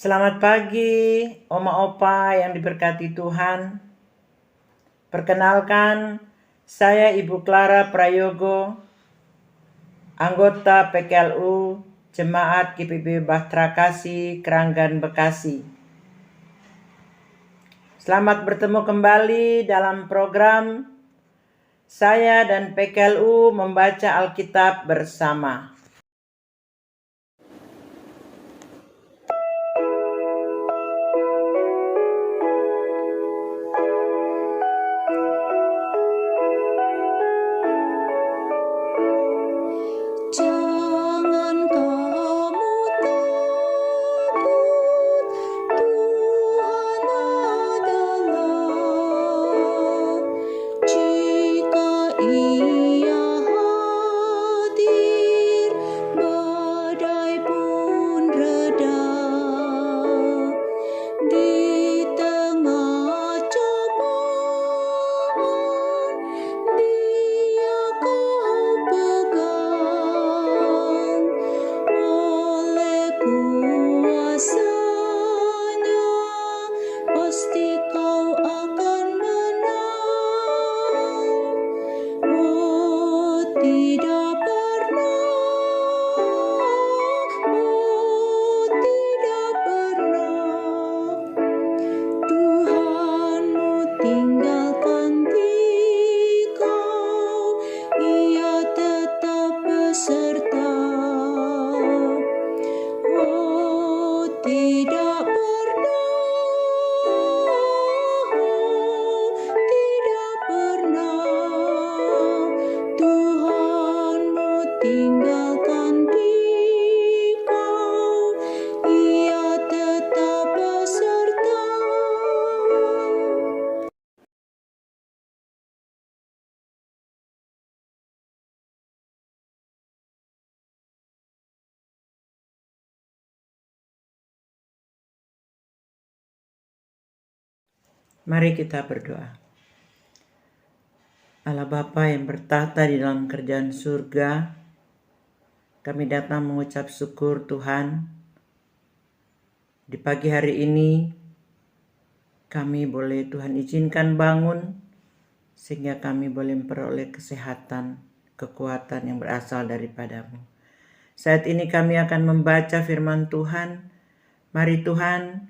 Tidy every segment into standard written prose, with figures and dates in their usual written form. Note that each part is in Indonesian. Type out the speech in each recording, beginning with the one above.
Selamat pagi, Oma Opa yang diberkati Tuhan. Perkenalkan, saya Ibu Clara Prayogo, anggota PKLU Jemaat GPB Bahtera Kasih, Keranggan, Bekasi. Selamat bertemu kembali dalam program saya dan PKLU membaca Alkitab bersama. Jangan kamu takut, Tuhan adalah. Jika Ia hadir, badai pun reda. Di tengah cobaan, Dia kau pegang. Oleh kuasa-Nya, pasti kau akan menang. Oh, tidak pernah, oh, tidak pernah Tuhanmu tinggalkan dikau, Ia tetap beserta. Oh, tidak pernah, oh, tidak pernah Tuhanmu tinggalkan dikau, Ia tetap beserta. Mari kita berdoa. Allah Bapa yang bertahta di dalam kerajaan surga, kami datang mengucap syukur Tuhan. Di pagi hari ini kami boleh Tuhan izinkan bangun sehingga kami boleh memperoleh kesehatan, kekuatan yang berasal daripada-Mu. Saat ini kami akan membaca firman Tuhan. Mari Tuhan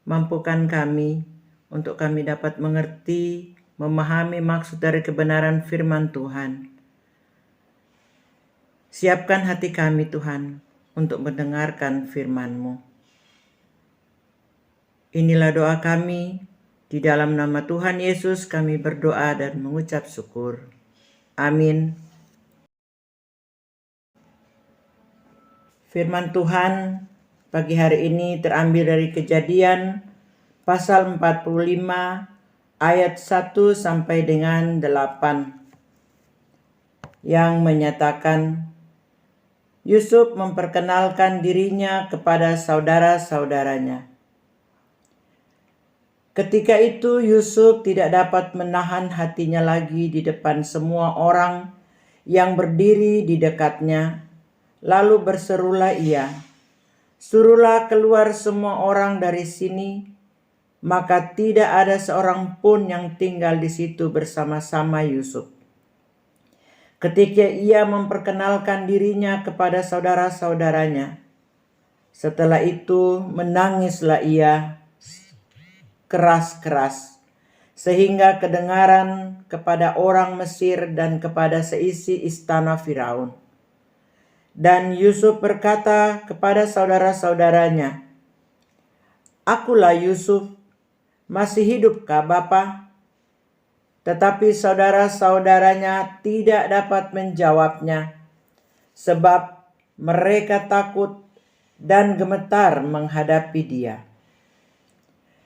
mampukan kami untuk kami dapat mengerti, memahami maksud dari kebenaran firman Tuhan. Siapkan hati kami Tuhan untuk mendengarkan firman-Mu. Inilah doa kami, di dalam nama Tuhan Yesus kami berdoa dan mengucap syukur. Amin. Firman Tuhan pagi hari ini terambil dari Kejadian pasal 45 ayat 1 sampai dengan 8 yang menyatakan Yusuf memperkenalkan dirinya kepada saudara-saudaranya. Ketika itu Yusuf tidak dapat menahan hatinya lagi di depan semua orang yang berdiri di dekatnya. Lalu berserulah ia, "Suruhlah keluar semua orang dari sini." Maka tidak ada seorang pun yang tinggal di situ bersama-sama Yusuf. Ketika ia memperkenalkan dirinya kepada saudara-saudaranya, setelah itu menangislah ia keras-keras, sehingga kedengaran kepada orang Mesir dan kepada seisi istana Firaun. Dan Yusuf berkata kepada saudara-saudaranya, "Akulah Yusuf, masih hidupkah Bapa?" Tetapi saudara-saudaranya tidak dapat menjawabnya, sebab mereka takut dan gemetar menghadapi dia.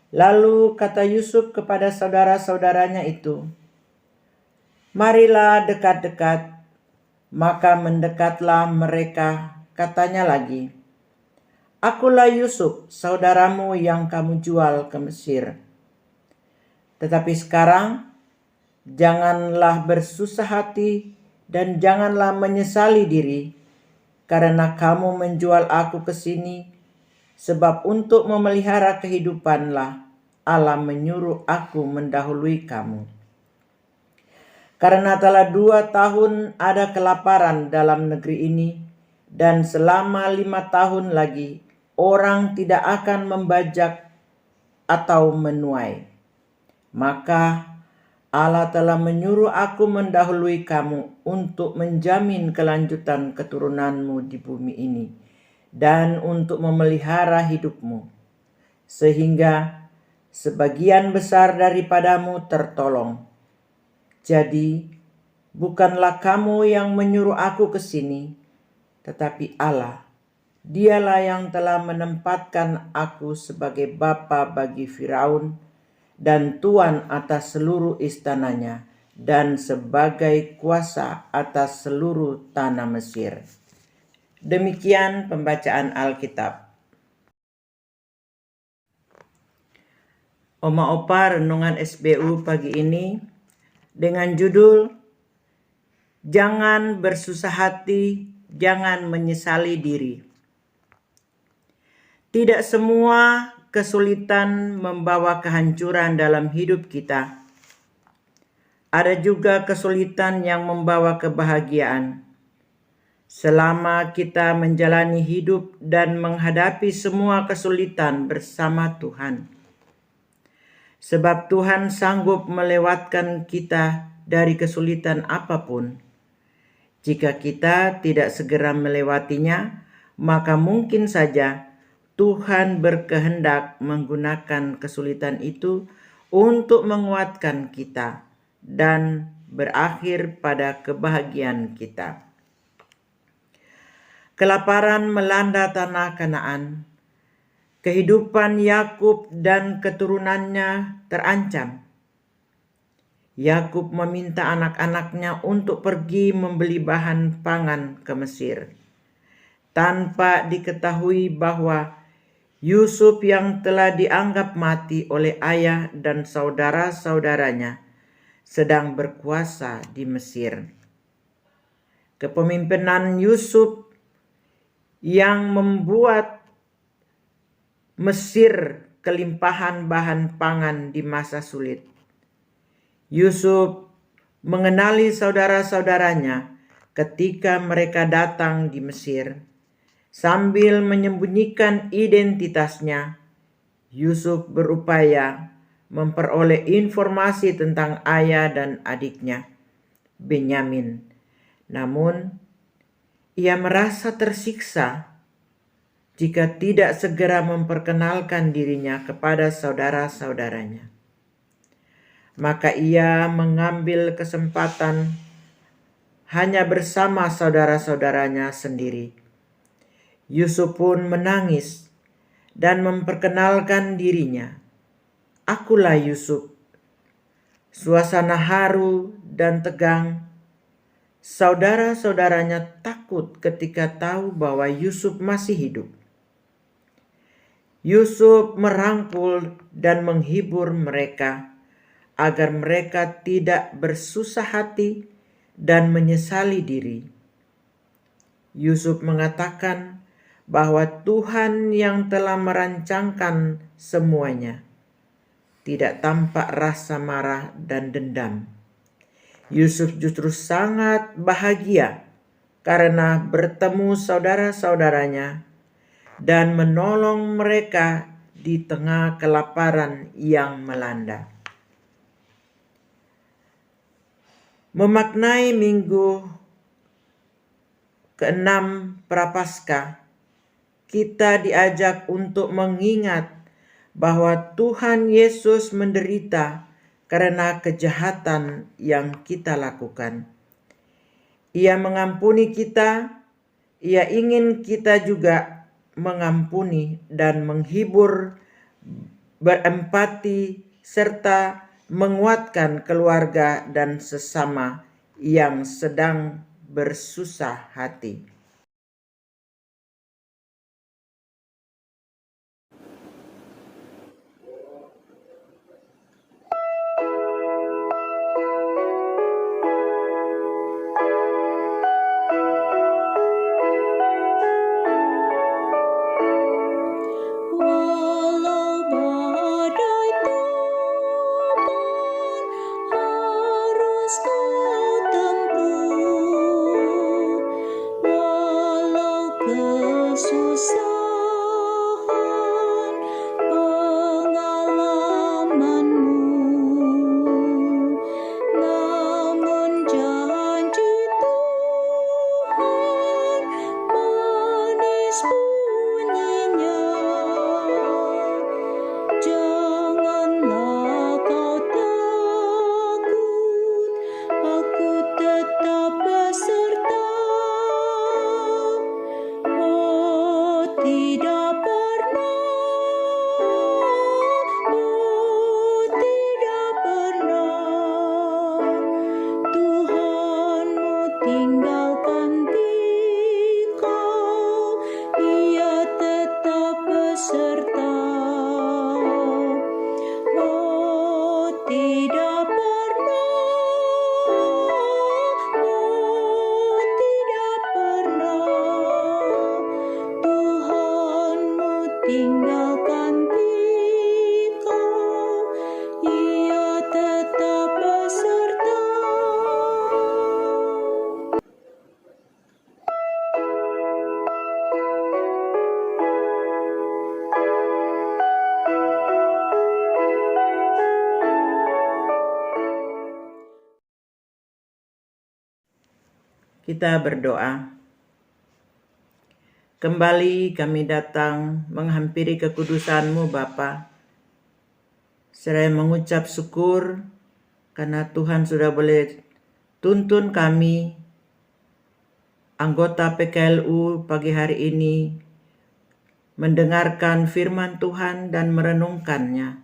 Lalu kata Yusuf kepada saudara-saudaranya itu, "Marilah dekat-dekat." Maka mendekatlah mereka, katanya lagi, "Akulah Yusuf, saudaramu yang kamu jual ke Mesir. Tetapi sekarang janganlah bersusah hati dan janganlah menyesali diri, karena kamu menjual aku ke sini Sebab untuk memelihara kehidupanlah Allah menyuruh aku mendahului kamu. Karena telah 2 tahun ada kelaparan dalam negeri ini, dan selama 5 tahun lagi orang tidak akan membajak atau menuai. Maka Allah telah menyuruh aku mendahului kamu untuk menjamin kelanjutan keturunanmu di bumi ini dan untuk memelihara hidupmu, sehingga sebagian besar daripadamu tertolong. Jadi, bukanlah kamu yang menyuruh aku ke sini, tetapi Allah. Dialah yang telah menempatkan aku sebagai bapa bagi Firaun dan tuan atas seluruh istananya dan sebagai kuasa atas seluruh tanah Mesir. Demikian pembacaan Alkitab. Oma Opa Renungan SBU pagi ini dengan judul Jangan bersusah hati, jangan menyesali diri. Tidak semua kesulitan membawa kehancuran dalam hidup kita. Ada juga kesulitan yang membawa kebahagiaan. Selama kita menjalani hidup dan menghadapi semua kesulitan bersama Tuhan. Sebab Tuhan sanggup melewatkan kita dari kesulitan apapun. Jika kita tidak segera melewatinya, maka mungkin saja Tuhan berkehendak menggunakan kesulitan itu untuk menguatkan kita dan berakhir pada kebahagiaan kita. Kelaparan melanda tanah Kanaan. Kehidupan Yakub dan keturunannya terancam. Yakub meminta anak-anaknya untuk pergi membeli bahan pangan ke Mesir, tanpa diketahui bahwa Yusuf yang telah dianggap mati oleh ayah dan saudara-saudaranya sedang berkuasa di Mesir. Kepemimpinan Yusuf yang membuat Mesir kelimpahan bahan pangan di masa sulit. Yusuf mengenali saudara-saudaranya ketika mereka datang di Mesir. Sambil menyembunyikan identitasnya, Yusuf berupaya memperoleh informasi tentang ayah dan adiknya, Benyamin. Namun, ia merasa tersiksa jika tidak segera memperkenalkan dirinya kepada saudara-saudaranya. Maka ia mengambil kesempatan hanya bersama saudara-saudaranya sendiri. Yusuf pun menangis dan memperkenalkan dirinya. Akulah Yusuf. Suasana haru dan tegang. Saudara-saudaranya takut ketika tahu bahwa Yusuf masih hidup. Yusuf merangkul dan menghibur mereka agar mereka tidak bersusah hati dan menyesali diri. Yusuf mengatakan bahwa Tuhan yang telah merancangkan semuanya, tidak tampak rasa marah dan dendam. Yusuf justru sangat bahagia karena bertemu saudara-saudaranya dan menolong mereka di tengah kelaparan yang melanda. Memaknai minggu ke-6 Prapaskah, kita diajak untuk mengingat bahwa Tuhan Yesus menderita karena kejahatan yang kita lakukan. Ia mengampuni kita, ia ingin kita juga mengampuni dan menghibur, berempati, serta menguatkan keluarga dan sesama yang sedang bersusah hati. Kita berdoa. Kembali kami datang menghampiri kekudusan-Mu Bapa, seraya mengucap syukur karena Tuhan sudah boleh tuntun kami, anggota PKLU pagi hari ini, mendengarkan firman Tuhan dan merenungkannya.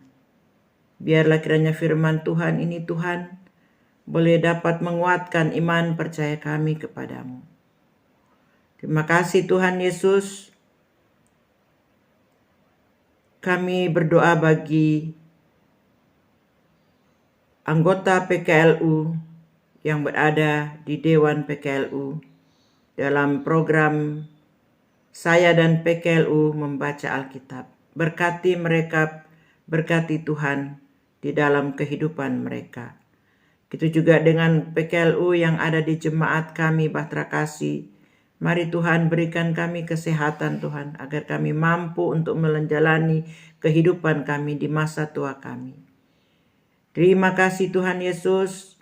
Biarlah kiranya firman Tuhan ini Tuhan boleh dapat menguatkan iman percaya kami kepadamu. Terima kasih Tuhan Yesus. Kami berdoa bagi anggota PKLU yang berada di Dewan PKLU dalam program saya dan PKLU membaca Alkitab. Berkati mereka, berkati Tuhan di dalam kehidupan mereka. Begitu juga dengan PKLU yang ada di jemaat kami Bahtera Kasih. Mari Tuhan berikan kami kesehatan Tuhan, agar kami mampu untuk menjalani kehidupan kami di masa tua kami. Terima kasih Tuhan Yesus.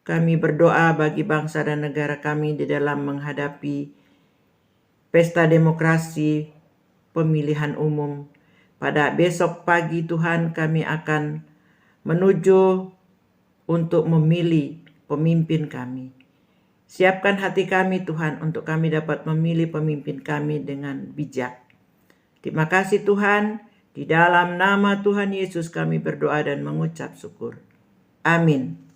Kami berdoa bagi bangsa dan negara kami di dalam menghadapi pesta demokrasi pemilihan umum. Pada besok pagi Tuhan kami akan menuju untuk memilih pemimpin kami. Siapkan hati kami Tuhan untuk kami dapat memilih pemimpin kami dengan bijak. Terima kasih Tuhan, di dalam nama Tuhan Yesus kami berdoa dan mengucap syukur. Amin.